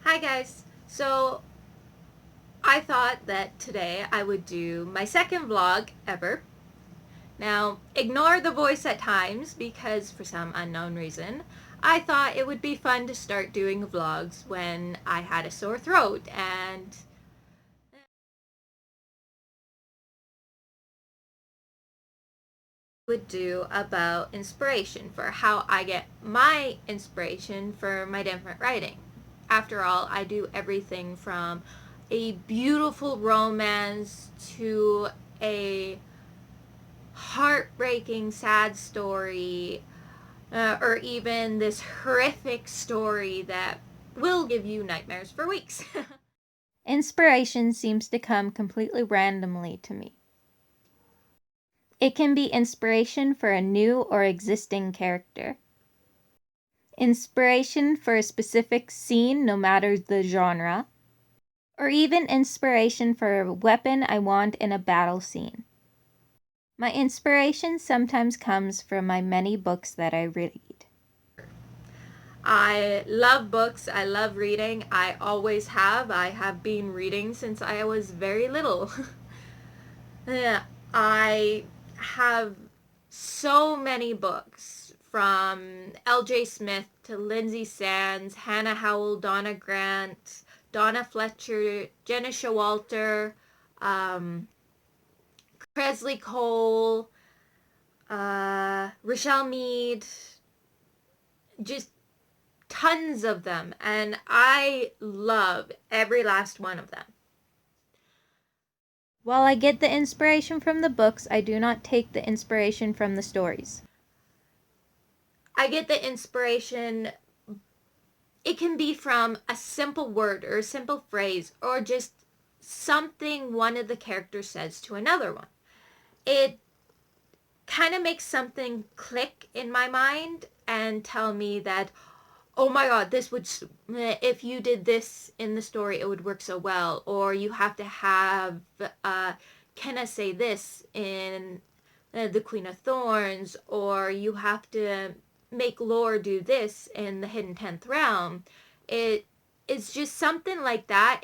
Hi guys. So I thought that today I would do my second vlog ever. Now, ignore the voice at times because for some unknown reason, I thought it would be fun to start doing vlogs when I had a sore throat and would do about inspiration for how I get my inspiration for my different writing. After all, I do everything from a beautiful romance to a heartbreaking sad story, or even this horrific story that will give you nightmares for weeks. Inspiration seems to come completely randomly to me. It can be inspiration for a new or existing character, inspiration for a specific scene no matter the genre, or even inspiration for a weapon I want in a battle scene. My inspiration sometimes comes from my many books that I read. I love books. I love reading. I always have. I have been reading since I was very little. Yeah, I have so many books from L.J. Smith to Lindsay Sands, Hannah Howell, Donna Grant, Donna Fletcher, Jenna Showalter, um, Cresley Cole, Rochelle Mead, just tons of them, and I love every last one of them. While I get the inspiration from the books, I do not take the inspiration from the stories. I get the inspiration, it can be from a simple word or a simple phrase or just something one of the characters says to another one. It kind of makes something click in my mind and tell me that, oh my god, this would, if you did this in the story, it would work so well. Or you have to have, can I say this in the Queen of Thorns? Or you have to make Lore do this in the Hidden 10th Realm. It's just something like that.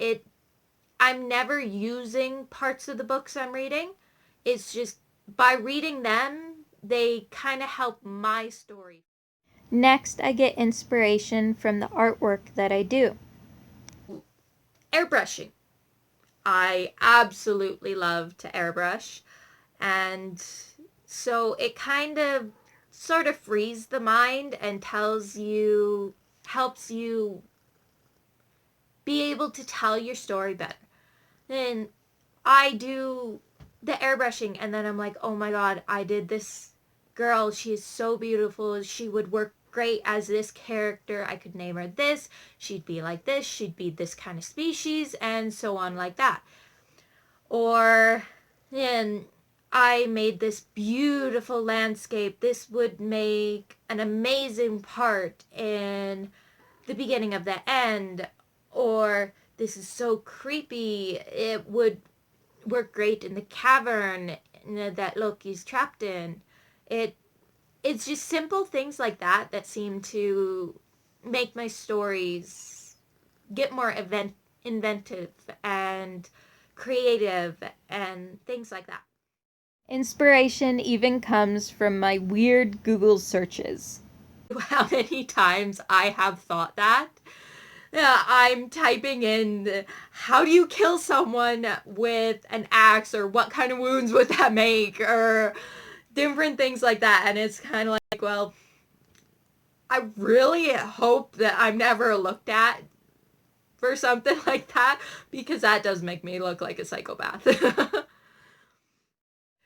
I'm never using parts of the books I'm reading. It's just by reading them, they kind of help my story. Next, I get inspiration from the artwork that I do. Airbrushing. I absolutely love to airbrush. And so it kind of sort of frees the mind and helps you be able to tell your story better. And I do the airbrushing and then I'm like, oh my god, I did this girl. She is so beautiful. She would work great as this character. I could name her this. She'd be like this. She'd be this kind of species and so on like that. Or then I made this beautiful landscape. This would make an amazing part in the beginning of the end. Or this is so creepy. It would work great in the cavern that Loki's trapped in. It it's just simple things like that that seem to make my stories get more inventive and creative and things like that. Inspiration even comes from my weird Google searches. How many times I have thought that? I'm typing in how do you kill someone with an axe, or what kind of wounds would that make, or different things like that, and it's kind of like, well, I really hope that I'm never looked at for something like that, because that does make me look like a psychopath.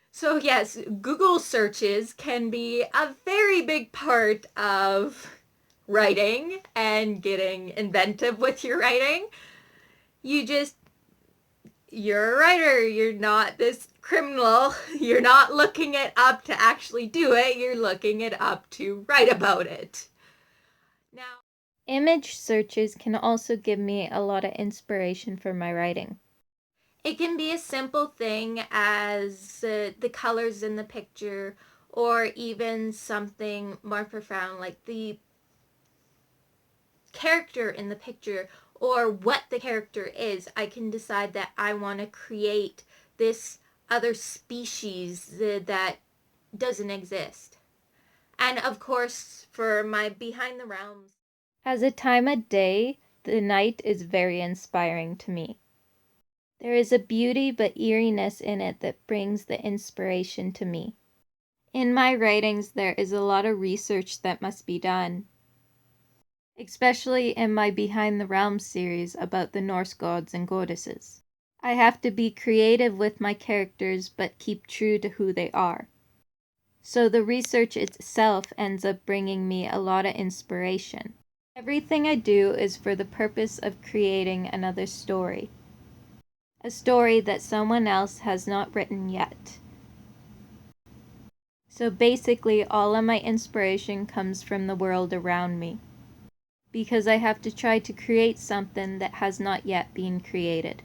So yes, Google searches can be a very big part of writing and getting inventive with your writing. You just, you're a writer. You're not this criminal. You're not looking it up to actually do it. You're looking it up to write about it. Now, image searches can also give me a lot of inspiration for my writing. It can be a simple thing as the colors in the picture, or even something more profound like the character in the picture, or what the character is. I can decide that I want to create this other species that doesn't exist. And of course, for my Behind the Realms, as a time of day, the night is very inspiring to me. There is a beauty but eeriness in it that brings the inspiration to me. In my writings, there is a lot of research that must be done, especially in my Behind the Realms series about the Norse gods and goddesses. I have to be creative with my characters but keep true to who they are. So the research itself ends up bringing me a lot of inspiration. Everything I do is for the purpose of creating another story. A story that someone else has not written yet. So basically, all of my inspiration comes from the world around me, because I have to try to create something that has not yet been created.